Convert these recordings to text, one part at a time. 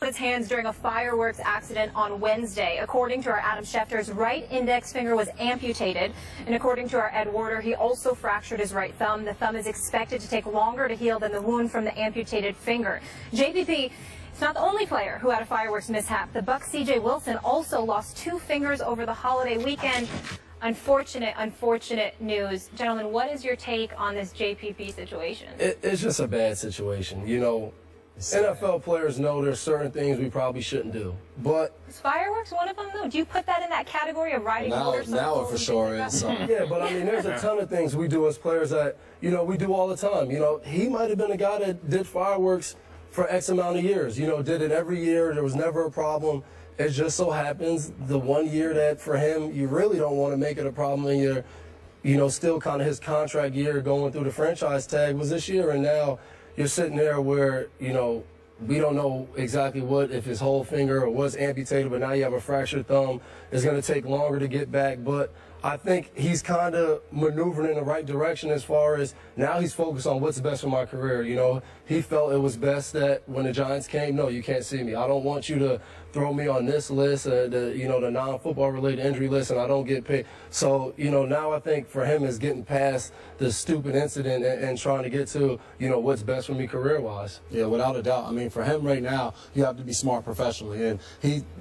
his hands during a fireworks accident on Wednesday. According to our Adam Schefter, his right index finger was amputated. And according to our Ed Warder, he also fractured his right thumb. The thumb is expected to take longer to heal than the wound from the amputated finger. JPP is not the only player who had a fireworks mishap. The Bucs' C.J. Wilson also lost 2 fingers over the holiday weekend. Unfortunate news. Gentlemen, what is your take on this JPP situation? It's just a bad situation. You know, NFL players know there's certain things we probably shouldn't do. But is fireworks one of them, though? Do you put that in that category of riding motorcycles? Now it for sure is. Yeah, but I mean, there's a ton of things we do as players that, you know, we do all the time. You know, he might have been a guy that did fireworks for X amount of years. You know, did it every year. There was never a problem. It just so happens the one year that for him you really don't want to make it a problem, and you're, you know, still kind of his contract year going through the franchise tag was this year, and now you're sitting there where, you know, we don't know exactly what, if his whole finger or was amputated, but now you have a fractured thumb. It's going to take longer to get back, but I think he's kind of maneuvering in the right direction as far as now he's focused on what's best for my career. You know, he felt it was best that when the Giants came, no, you can't see me. I don't want you to throw me on this list, you know, the non-football related injury list, and I don't get paid. So, you know, now I think for him is getting past the stupid incident and trying to get to, you know, what's best for me career-wise. Yeah, without a doubt. I mean, for him right now, you have to be smart professionally. And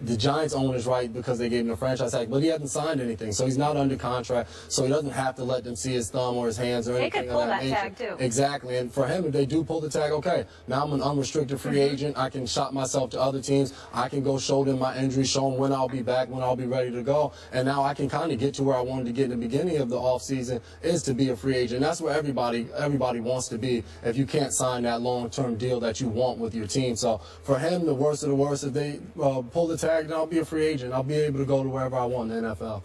the Giants own his right because they gave him a franchise tag, but he hasn't signed anything, so he's not under contract, so he doesn't have to let them see his thumb or his hands or anything. They could pull that tag, too. Exactly. And for him, if they do pull the tag, okay, now I'm an unrestricted free agent. I can shop myself to other teams. I can go show them my injury, show them when I'll be back, when I'll be ready to go. And now I can kind of get to where I wanted to get in the beginning of the offseason, is to be a free agent. That's where everybody wants to be if you can't sign that long-term deal that you want with your team. So for him, the worst of the worst, if they pull the tag, then I'll be a free agent. I'll be able to go to wherever I want in the NFL.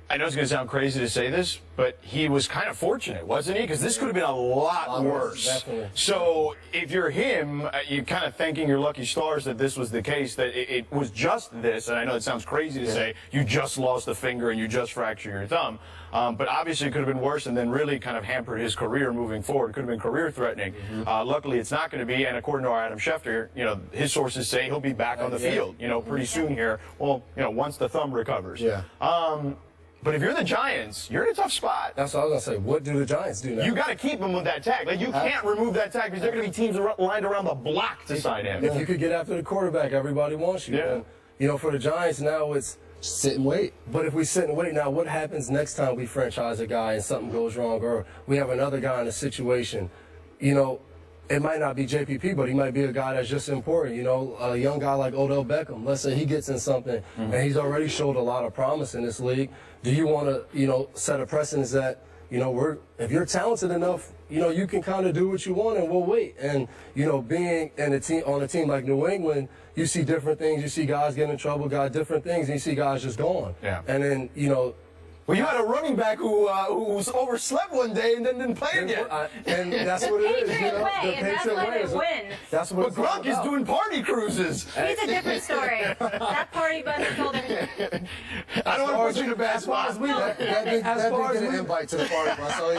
I know it's going to sound crazy to say this, but he was kind of fortunate, wasn't he? Because this could have been a lot worse. Definitely. So if you're him, you're kind of thanking your lucky stars that this was the case, that it was just this. And I know it sounds crazy to say you just lost a finger and you just fractured your thumb. But obviously it could have been worse and then really kind of hampered his career moving forward. It could have been career threatening. Luckily it's not going to be. And according to our Adam Schefter, you know, his sources say he'll be back on the field, you know, pretty soon here. Well, you know, once the thumb recovers. Yeah. But if you're the Giants, you're in a tough spot. That's what I was going to say. What do the Giants do now? You got to keep him with that tag. Like, you can't remove that tag because there are going to be teams lined around the block to sign him. If you could get after the quarterback, everybody wants you. Yeah. And, you know, for the Giants now, it's sit and wait. But if we sit and wait now, what happens next time we franchise a guy and something goes wrong, or we have another guy in a situation? You know, it might not be JPP, but he might be a guy that's just important. You know, a young guy like Odell Beckham. Let's say he gets in something, and he's already showed a lot of promise in this league. Do you want to, you know, set a precedence that, you know, if you're talented enough, you know, you can kind of do what you want, and we'll wait. And, you know, being in on a team like New England, you see different things. You see guys get in trouble, got different things, and you see guys just gone. Yeah. And then, you know. Well, you had a running back who overslept one day and then didn't play again. And that's what it is. You know? The Patriot way is win. That's what but Gronk is doing party cruises. He's a different story. That party bus told everything. I don't want to put you in a bad spot. That did get an invite to the party bus. So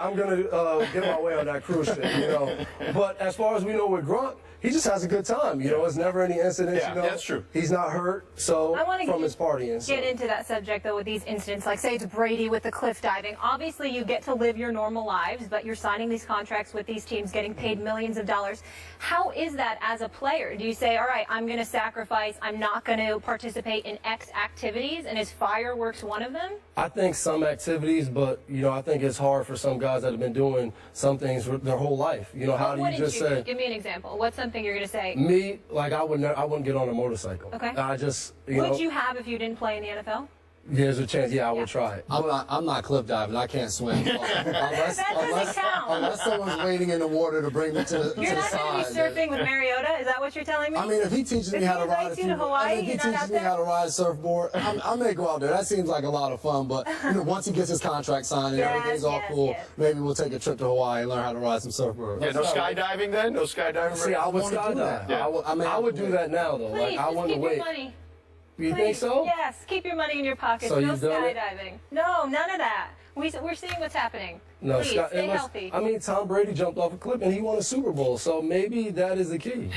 I'm gonna get my way on that cruise ship. You know. But as far as we know with Gronk, he just has a good time. You know, it's never any incidents. Yeah, you know, that's true. He's not hurt, so from his partying. Get into that subject though with these incidents, like say it's Brady with the cliff diving. Obviously, you get to live your normal lives, but you're signing these contracts with these teams, getting paid millions of dollars. How is that as a player? Do you say, all right, I'm going to sacrifice, I'm not going to participate in X activities, and is fireworks one of them? I think some activities, but you know, I think it's hard for some guys that have been doing some things their whole life. You know, how do you just say? Give me an example. What's something you're going to say? Me, like I wouldn't get on a motorcycle. Okay. I just, would you have if you didn't play in the NFL? There's a chance, I would try it. I'm not cliff diving. I can't swim. Unless someone's waiting in the water to bring me to the side. You're not going to be surfing with Mariota? Is that what you're telling me? I mean, if he teaches me how to ride a surfboard, I may go out there. That seems like a lot of fun. But you know, once he gets his contract signed and everything's all cool, maybe we'll take a trip to Hawaii and learn how to ride some surfboards. Yeah, no skydiving then? No skydiving? See, I would skydive. Yeah. I would do that now, though. Please, like, I want to wait. Money. You think so? Yes, keep your money in your pockets. So no skydiving. No, none of that. We're seeing what's happening. No, Please, stay healthy. I mean, Tom Brady jumped off a cliff and he won a Super Bowl, so maybe that is the key.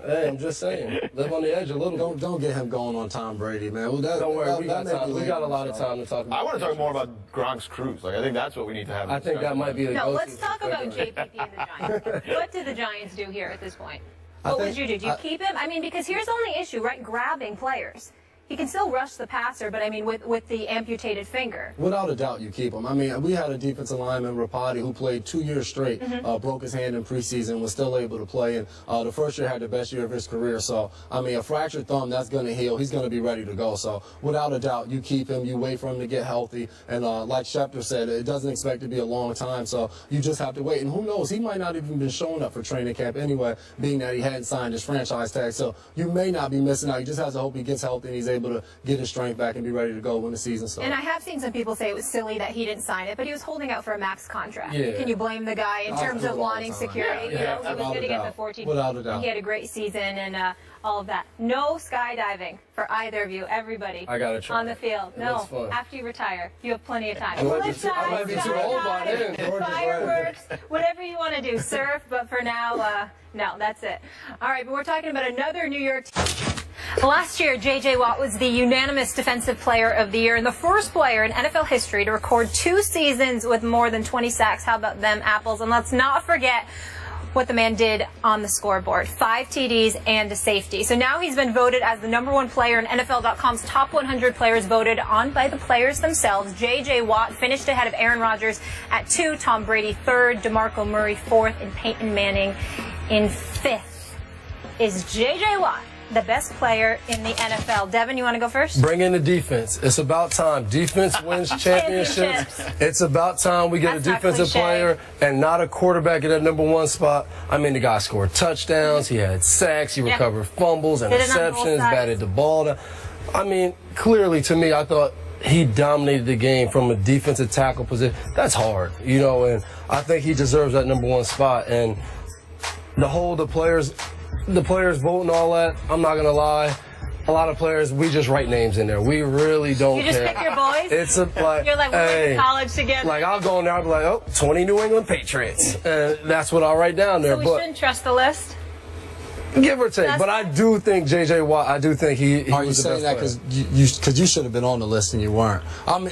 Hey, I'm just saying, live on the edge a little. Don't get him going on Tom Brady, man. Well, Don't worry, we got time. We got a lot of time to talk about. I want to talk more about Gronk's cruise. Like, I think that's what we need to have. I think that might be the No, go-to. let's talk about JPP and the Giants. What do the Giants do here at this point? What would you do? Do you keep him? I mean, because here's the only issue, right? Grabbing players. He can still rush the passer, but I mean, with the amputated finger. Without a doubt, you keep him. I mean, we had a defensive lineman, Rapati, who played 2 years straight, broke his hand in preseason, was still able to play, and the first year had the best year of his career. So, I mean, a fractured thumb, that's going to heal. He's going to be ready to go. So, without a doubt, you keep him. You wait for him to get healthy. And like Schefter said, it doesn't expect to be a long time. So, you just have to wait. And who knows? He might not even been showing up for training camp anyway, being that he hadn't signed his franchise tag. So, you may not be missing out. You just have to hope he gets healthy and he's able to get his strength back and be ready to go when the season starts. And I have seen some people say it was silly that he didn't sign it, but he was holding out for a max contract. Yeah. Can you blame the guy in terms of wanting security? Yeah, You know, he was going to get the 14. Without a doubt. He had a great season and all of that. No skydiving for either of you, everybody. I gotta try. On the field. It No, looks fun. after you retire, you have plenty of time. I might be Cliff too- I might be dive, too old by skydiving, then. George is Fireworks, whatever you want to do. Surf, but for now, no, that's it. All right, but we're talking about another New York team. Last year, J.J. Watt was the unanimous Defensive Player of the Year and the first player in NFL history to record 2 seasons with more than 20 sacks. How about them apples? And let's not forget what the man did on the scoreboard. 5 TDs and a safety. So now he's been voted as the #1 player in NFL.com's top 100 players voted on by the players themselves. J.J. Watt finished ahead of Aaron Rodgers at 2, Tom Brady 3rd, DeMarco Murray 4th, and Peyton Manning in 5th. Is J.J. Watt the best player in the NFL? Devin, you want to go first? Bring in the defense. It's about time. Defense wins championships. It's about time we get That's a not defensive cliche. player and not a quarterback at that #1 spot. I mean, the guy scored touchdowns. He had sacks. He recovered fumbles, Did it on both interceptions, sides. batted the ball down. I mean, clearly to me, I thought he dominated the game from a defensive tackle position. That's hard, you know, and I think he deserves that #1 spot. And the players vote and all that, I'm not going to lie. A lot of players, we just write names in there. We really don't You just care. pick your boys? It's like, You're like, we went hey, to college together. like I'll go in there, I'll be like, oh, 20 New England Patriots. And that's what I'll write down there. So we But shouldn't trust the list? give or take. That's But I do think J.J. Watt, I do think he Are you was the saying best that player. because you should have been on the list and you weren't? I'm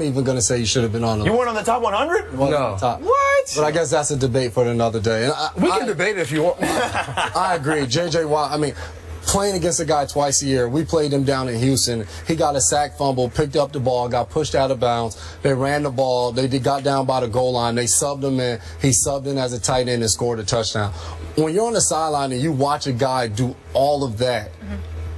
even going to say you should have been on the You list. weren't on the top 100? Wasn't No. on the top. What? But I guess that's a debate for another day. And We can debate it if you want. I agree. J.J. Watt, I mean, playing against a guy twice a year, we played him down in Houston. He got a sack fumble, picked up the ball, got pushed out of bounds. They ran the ball. They got down by the goal line. They subbed him in. He subbed in as a tight end and scored a touchdown. When you're on the sideline and you watch a guy do all of that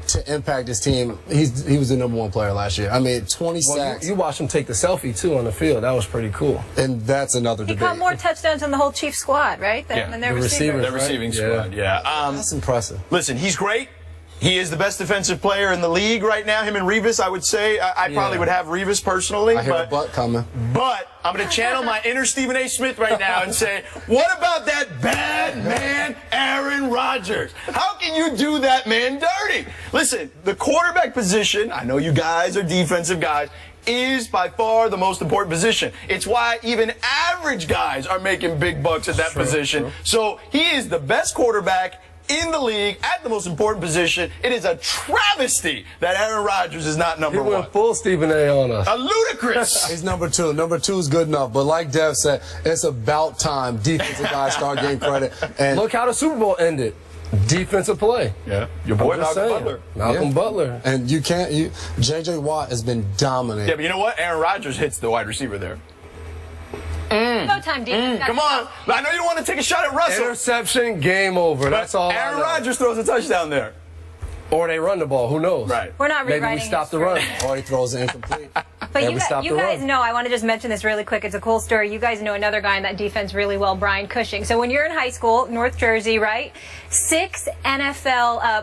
to impact his team, he was the #1 player last year. I mean, 20 Well, sacks, you watched him take the selfie, too, on the field. That was pretty cool. and that's another He debate. caught more touchdowns than the whole Chiefs squad, right? Yeah, Than their the receivers. The receiving Right? squad, yeah. That's impressive. Listen, he's great. He is the best defensive player in the league right now. Him and Revis, I would say. I probably would have Revis personally. I hear a butt coming. But I'm going to channel my inner Stephen A. Smith right now and say, what about that bad man, Aaron Rodgers? How can you do that man dirty? Listen, the quarterback position, I know you guys are defensive guys, is by far the most important position. It's why even average guys are making big bucks at that position. True. So he is the best quarterback in the league at the most important position. It is a travesty that Aaron Rodgers is not He number 1. went full Stephen A. on us. A ludicrous. He's #2. #2 is good enough. But like Dev said, it's about time defensive guys start getting credit. And Look how the Super Bowl ended. Defensive play. Yeah, your boy I'm just Malcolm saying. Butler. Malcolm Yeah. Butler. And you can't. J.J. Watt has been dominant. Yeah, but you know what? Aaron Rodgers hits the wide receiver there. No time, defense. Come on. I know you don't want to take a shot at Russell. Interception, game over. But That's all. Aaron I know. Rodgers throws a touchdown there. Or they run the ball. Who knows? Right. We're not Maybe rewriting we stop the history. run. Or he throws it incomplete. But Never stop you the guys run. know, I want to just mention this really quick. It's a cool story. You guys know another guy in that defense really well, Brian Cushing. So when you're in high school, North Jersey, right? 6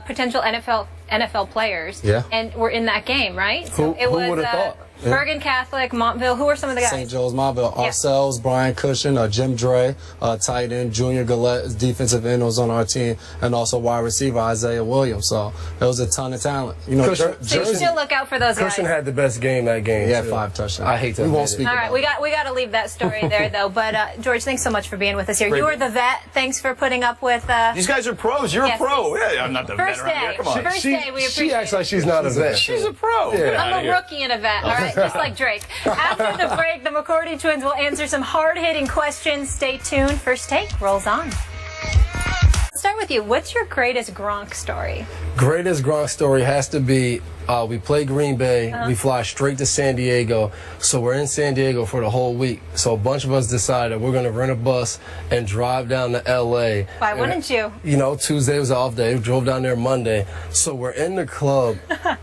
potential NFL players. Yeah. And were in that game, right? Who So it was would have thought? Bergen Catholic, Montville. Who are some of the guys? St. Joe's, Montville. Ourselves, Brian Cushion, Jim Dre, tight end, Junior Gillette, defensive end was on our team, and also wide receiver Isaiah Williams. So there was a ton of talent. You know, So you still look out for those guys. Cushion had the best game that game. He had too. 5 touchdowns. I hate to We won't admit it. speak All about right, we got to leave that story there though. But George, thanks so much for being with us here. Great. You are the vet. Thanks for putting up with. These guys are pros. You're Yes, a pro. please. Yeah, I'm not the First vet around here. day. Come on. First day, we appreciate She acts like it. she's not a vet. She's a pro. Yeah. Get outta I'm a here. rookie and a vet, all right, just like Drake. After the break, the McCourty twins will answer some hard-hitting questions. Stay tuned. First Take rolls on. Let's start with you. What's your greatest Gronk story? Greatest Gronk story has to be we play Green Bay. We fly straight to San Diego. So we're in San Diego for the whole week. So a bunch of us decided we're going to rent a bus and drive down to L.A. Why wouldn't you? You know, Tuesday was an off day. We drove down there Monday. So we're in the club,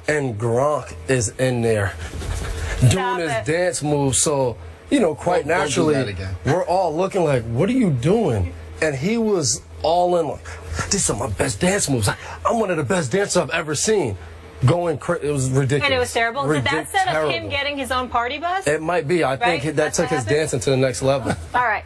and Gronk is in there doing his dance moves. So, you know, quite Don't do naturally, that again. we're all looking like, what are you doing? And he was all in like, these are my best dance moves. I'm one of the best dancers I've ever seen. Going crazy. It was ridiculous. And it was terrible. Did that set up him Terrible. getting his own party bus? It might be. I think Right? that That's took what his happened? dancing to the next level. All right.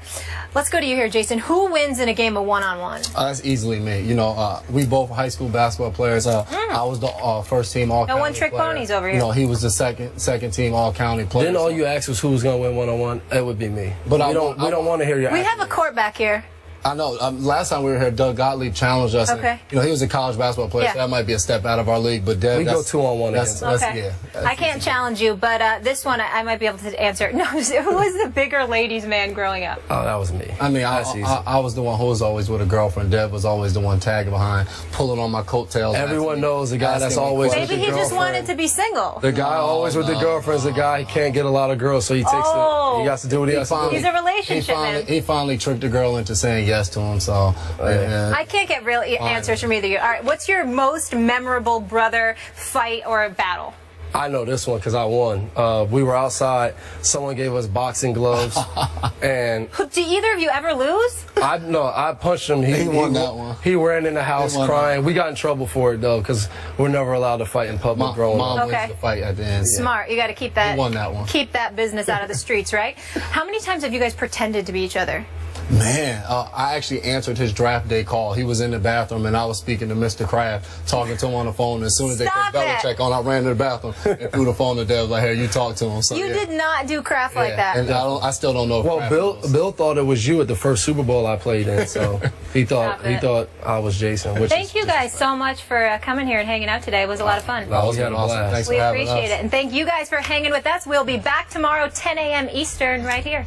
Let's go to you here, Jason. Who wins in a game of one-on-one? That's easily me. You know, we both high school basketball players. I was the first team all county one-trick player. ponies over You here. know, he was the second team all county player. Then all So- you asked was who was going to win one-on-one. It would be me. But we don't want to hear your We have a accolades. court back here. I know. Last time we were here, Doug Gottlieb challenged us. and, Okay. you know, he was a college basketball player, Yeah. so that might be a step out of our league. But Dev, We go that's- 2-on-1 that's- against that's- Okay. yeah, I can't challenge you, but this one I might be able to answer. No, who was the bigger ladies' man growing up? Oh, that was me. I mean, That's easy. I was the one who was always with a girlfriend. Dev was always the one tagging behind, pulling on my coattails. Everyone asking me- knows the guy that's asking me always questions. Maybe he just girlfriend. wanted to be single. The guy always with the girlfriend's the guy. He can't get a lot of girls, so he takes Oh. it. He has to do what he has to do. He's a relationship man. He finally tricked the girl into saying yes to him. So yeah. I can't get real answers from either of you. All right, what's your most memorable brother fight or battle? I know this one because I won. We were outside. Someone gave us boxing gloves, and Do either of you ever lose? I punched him. He won that one. He ran in the house He won crying. We got in trouble for it though because we're never allowed to fight in public growing Mom up. Okay. wins the fight at the end. Smart. You got to keep that. He won that one. Keep that business out of the streets, right? How many times have you guys pretended to be each other? Man, I actually answered his draft day call. He was in the bathroom, and I was speaking to Mr. Kraft, talking to him on the phone. As soon as they Stop put it. Belichick on, I ran to the bathroom and threw the phone to Dev. Like, hey, you talk to him. So, You yeah. did not do craft like that. And I still don't know. If Well, Kraft knows. Bill thought it was you at the first Super Bowl I played in, so he Stop it. thought I was Jason. Which Thank you guys so much for coming here and hanging out today. It was a lot of fun. No, we That had a was awesome. blast. Thanks We for having appreciate us. it. And thank you guys for hanging with us. We'll be back tomorrow, 10 a.m. Eastern, right here.